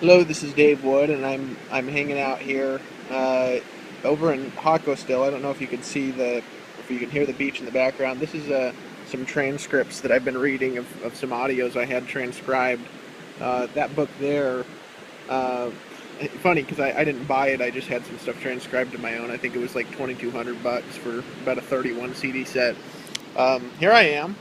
Hello, this is Dave Wood, and I'm hanging out here over in Hako still. I don't know if you can see if you can hear the beach in the background. This is some transcripts that I've been reading of some audios I had transcribed. That book there, uh, funny because I didn't buy it. I just had some stuff transcribed to my own. I think it was like $2,200 for about a 31 CD set. Here I am.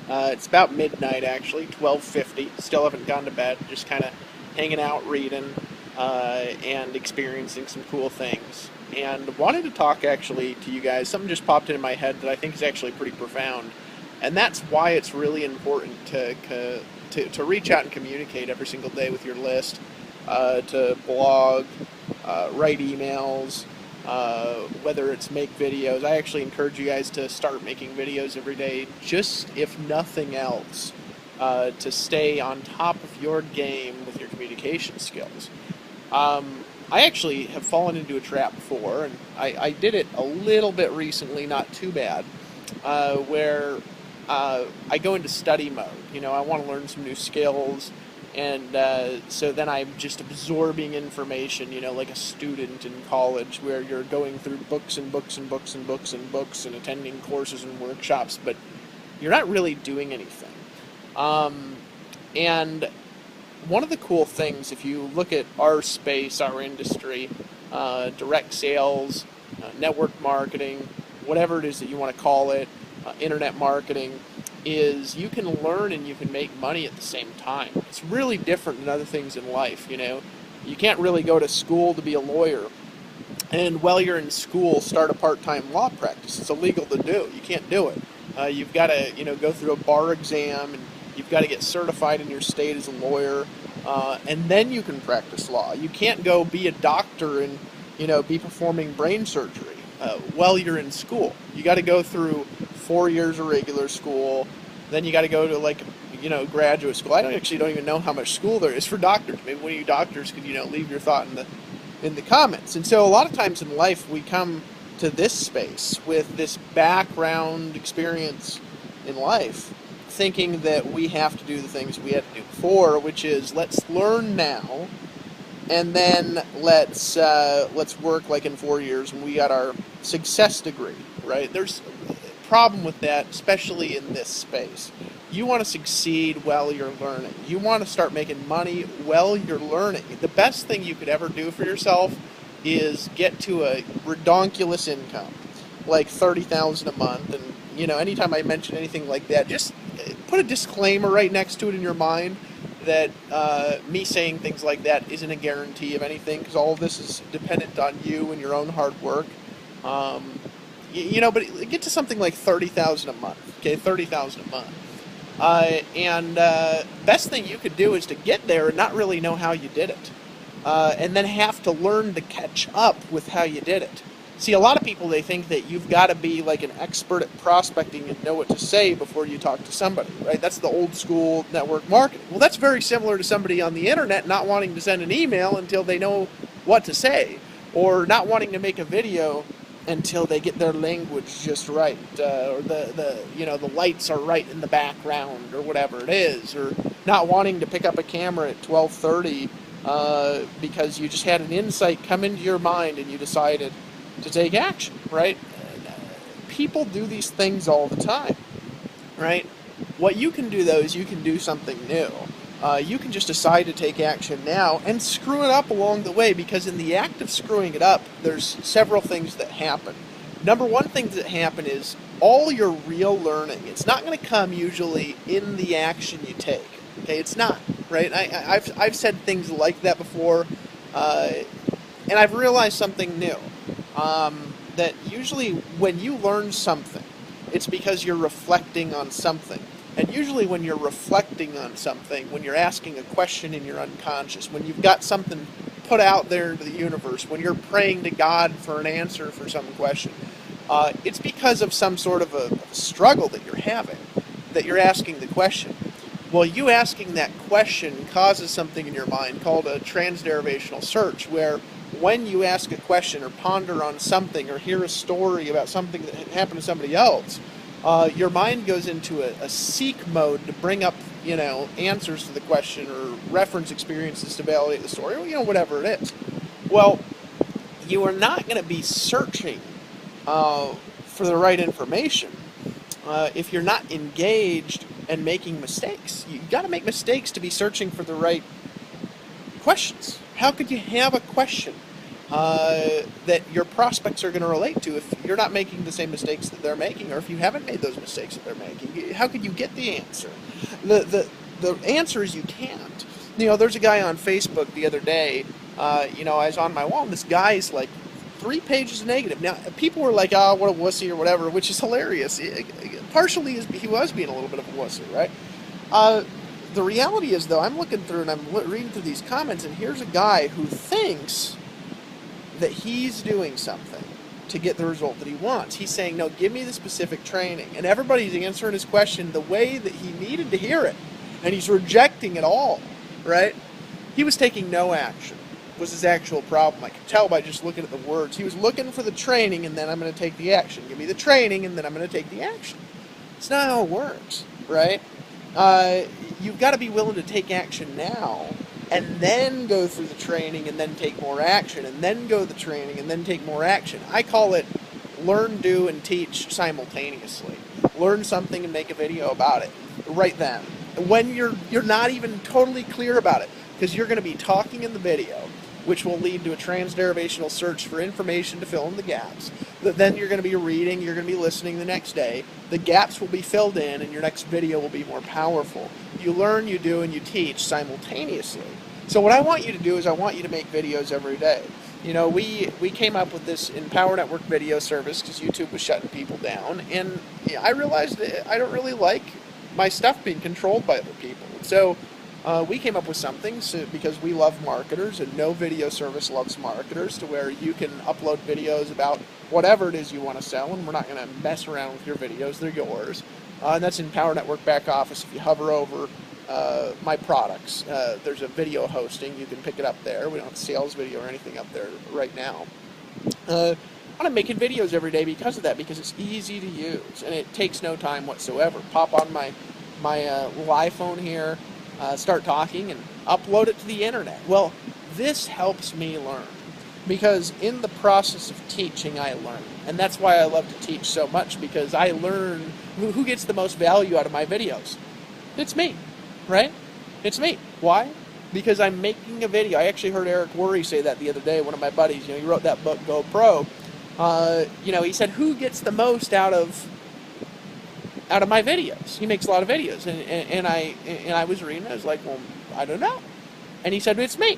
It's about midnight actually, 12:50. Still haven't gone to bed. Just kind of hanging out, reading, and experiencing some cool things. And wanted to talk actually to you guys. Something just popped into my head that I think is actually pretty profound, and that's why it's really important to reach out and communicate every single day with your list, to blog, write emails, whether it's make videos. I actually encourage you guys to start making videos every day, just if nothing else, to stay on top of your game with your communication skills. I actually have fallen into a trap before, and I did it a little bit recently, not too bad, where I go into study mode. I want to learn some new skills, and so then I'm just absorbing information, like a student in college where you're going through books and books and books and books and books and attending courses and workshops, but you're not really doing anything. And one of the cool things, if you look at our space, our industry, direct sales, network marketing, whatever it is that you want to call it, internet marketing, is you can learn and you can make money at the same time. It's really different than other things in life. You can't really go to school to be a lawyer, and while you're in school, start a part-time law practice. It's illegal to do. You can't do it. You've got to, go through a bar exam, and you've got to get certified in your state as a lawyer, and then you can practice law. You can't go be a doctor and, be performing brain surgery while you're in school. You got to go through 4 years of regular school, then you got to go to graduate school. I don't even know how much school there is for doctors. Maybe one of you doctors could leave your thought in the comments. And so a lot of times in life we come to this space with this background experience in life, thinking that we have to do the things we had to do before, which is let's learn now, and then let's work like in 4 years when we got our success degree. Right? There's a problem with that, especially in this space. You want to succeed while you're learning. You want to start making money while you're learning. The best thing you could ever do for yourself is get to a redonkulous income, like $30,000 a month. And anytime I mention anything like that, just put a disclaimer right next to it in your mind that me saying things like that isn't a guarantee of anything, because all of this is dependent on you and your own hard work. But get to something like 30,000 a month. Okay, 30,000 a month. And best thing you could do is to get there and not really know how you did it, and then have to learn to catch up with how you did it. See, a lot of people, they think that you've got to be like an expert at prospecting and know what to say before you talk to somebody, right? That's the old school network marketing. Well, that's very similar to somebody on the internet not wanting to send an email until they know what to say, or not wanting to make a video until they get their language just right, or the lights are right in the background, or whatever it is, or not wanting to pick up a camera at 12:30 because you just had an insight come into your mind and you decided to take action. Right? People do these things all the time. Right? What you can do though is you can do something new. You can just decide to take action now and screw it up along the way, because in the act of screwing it up, there's several things that happen. Number one thing that happen is all your real learning. It's not going to come usually in the action you take. Okay, it's not, right? I've said things like that before, and I've realized something new. That usually when you learn something, it's because you're reflecting on something. And usually when you're reflecting on something, when you're asking a question in your unconscious, when you've got something put out there into the universe, when you're praying to God for an answer for some question, it's because of some sort of a struggle that you're having, that you're asking the question. Well, you asking that question causes something in your mind called a transderivational search, where when you ask a question or ponder on something or hear a story about something that happened to somebody else, your mind goes into a seek mode to bring up, answers to the question or reference experiences to validate the story, or, whatever it is. Well, you are not going to be searching for the right information if you're not engaged and making mistakes. You got to make mistakes to be searching for the right questions. How could you have a question that your prospects are going to relate to if you're not making the same mistakes that they're making, or if you haven't made those mistakes that they're making? How could you get the answer? The answer is you can't. There's a guy on Facebook the other day, I was on my wall, and this guy's like 3 pages negative. Now, people were like, oh, what a wussy or whatever, which is hilarious. Partially, he was being a little bit of a wussy, right? The reality is, though, I'm looking through and I'm reading through these comments, and here's a guy who thinks that he's doing something to get the result that he wants. He's saying, no, give me the specific training. And everybody's answering his question the way that he needed to hear it. And he's rejecting it all, right? He was taking no action, was his actual problem. I could tell by just looking at the words. He was looking for the training, and then I'm going to take the action. Give me the training, and then I'm going to take the action. It's not how it works, right? You've got to be willing to take action now, and then go through the training, and then take more action, and then go to the training, and then take more action. I call it learn, do, and teach simultaneously. Learn something and make a video about it right then. When you're not even totally clear about it, because you're going to be talking in the video, which will lead to a transderivational search for information to fill in the gaps. Then you're going to be reading, you're going to be listening the next day. The gaps will be filled in, and your next video will be more powerful. You learn, you do, and you teach simultaneously. So what I want you to do is I want you to make videos every day. We came up with this Empower Network video service because YouTube was shutting people down, and I realized that I don't really like my stuff being controlled by other people. So we came up with something because we love marketers, and no video service loves marketers, to where you can upload videos about whatever it is you want to sell, and we're not going to mess around with your videos. They're yours. And that's in Power Network Back Office. If you hover over my products, there's a video hosting. You can pick it up there. We don't have sales video or anything up there right now. I'm making videos every day because of that, because it's easy to use, and it takes no time whatsoever. Pop on my little iPhone here, start talking, and upload it to the internet. Well, this helps me learn, because in the process of teaching, I learn. And that's why I love to teach so much, because I learn who gets the most value out of my videos. It's me, right? It's me. Why? Because I'm making a video. I actually heard Eric Worre say that the other day, one of my buddies. He wrote that book, Go Pro. He said, who gets the most out of my videos? He makes a lot of videos, and I was reading. I was like, well, I don't know. And he said, it's me,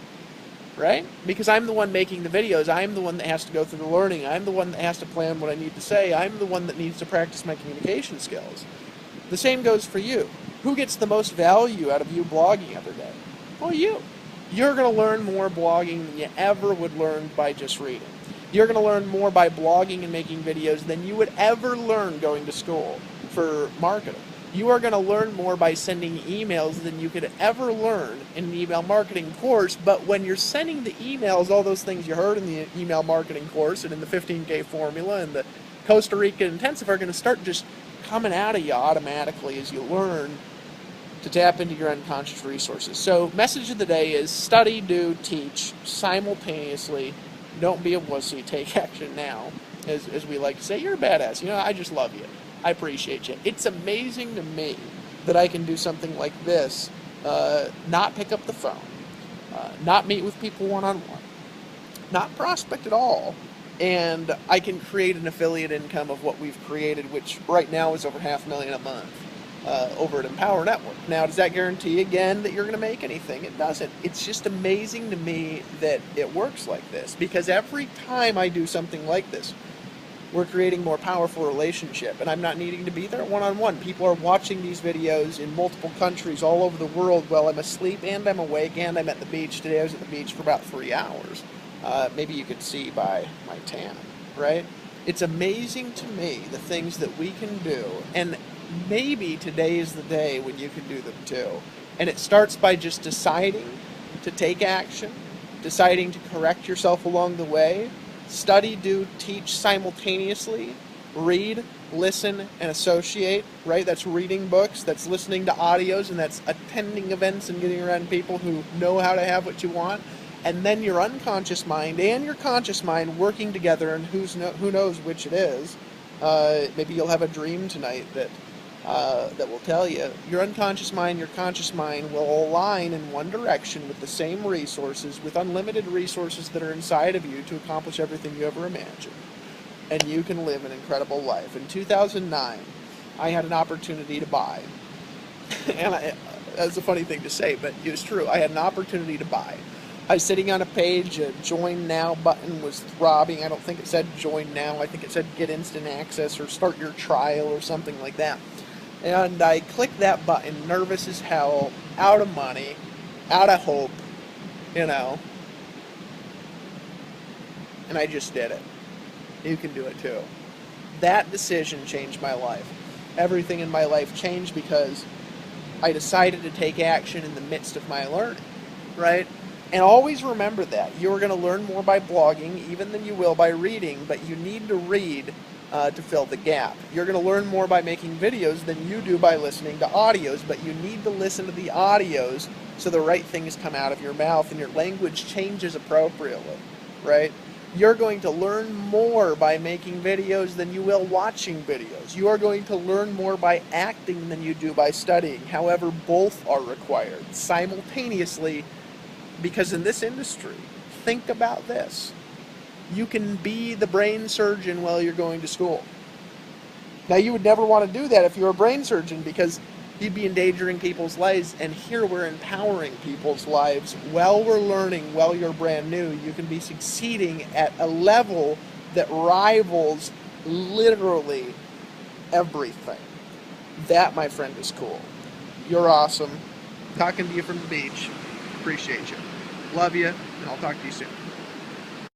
right? Because I'm the one making the videos. I'm the one that has to go through the learning. I'm the one that has to plan what I need to say. I'm the one that needs to practice my communication skills. The same goes for you. Who gets the most value out of you blogging every day? Well, you. You're going to learn more blogging than you ever would learn by just reading. You're going to learn more by blogging and making videos than you would ever learn going to school for marketing. You are going to learn more by sending emails than you could ever learn in an email marketing course. But when you're sending the emails, all those things you heard in the email marketing course and in the 15K formula and the Costa Rica intensive are going to start just coming out of you automatically as you learn to tap into your unconscious resources. So message of the day is study, do, teach simultaneously. Don't be a wussy. Take action now. As we like to say, you're a badass. I just love you. I appreciate you. It's amazing to me that I can do something like this, not pick up the phone, not meet with people one-on-one, not prospect at all, and I can create an affiliate income of what we've created, which right now is over $500,000 a month. Over at Empower Network. Now, does that guarantee, again, that you're going to make anything? It doesn't. It's just amazing to me that it works like this, because every time I do something like this, we're creating more powerful relationship, and I'm not needing to be there one-on-one. People are watching these videos in multiple countries all over the world while I'm asleep and I'm awake and I'm at the beach. Today I was at the beach for about 3 hours. Maybe you could see by my tan, right? It's amazing to me the things that we can do, and maybe today is the day when you can do them too. And it starts by just deciding to take action, deciding to correct yourself along the way, study, do, teach simultaneously, read, listen, and associate, right? That's reading books, that's listening to audios, and that's attending events and getting around people who know how to have what you want. And then your unconscious mind and your conscious mind working together, and who knows which it is. Maybe you'll have a dream tonight that will tell you. Your unconscious mind, your conscious mind will align in one direction with the same resources, with unlimited resources that are inside of you to accomplish everything you ever imagined. And you can live an incredible life. In 2009, I had an opportunity to buy. And that's a funny thing to say, but it was true. I had an opportunity to buy. I was sitting on a page, a Join Now button was throbbing. I don't think it said Join Now. I think it said Get Instant Access or Start Your Trial or something like that. And I clicked that button, nervous as hell, out of money, out of hope, and I just did it. You can do it too. That decision changed my life. Everything in my life changed because I decided to take action in the midst of my learning, right? And always remember that. You're going to learn more by blogging even than you will by reading, but you need to read to fill the gap. You're going to learn more by making videos than you do by listening to audios, but you need to listen to the audios so the right things come out of your mouth and your language changes appropriately, right? You're going to learn more by making videos than you will watching videos. You are going to learn more by acting than you do by studying. However, both are required simultaneously, because in this industry, think about this. You can be the brain surgeon while you're going to school. Now, you would never want to do that if you're a brain surgeon, because you'd be endangering people's lives, and here we're empowering people's lives while we're learning, while you're brand new. You can be succeeding at a level that rivals literally everything. That, my friend, is cool. You're awesome. Talking to you from the beach. Appreciate you. Love you, and I'll talk to you soon.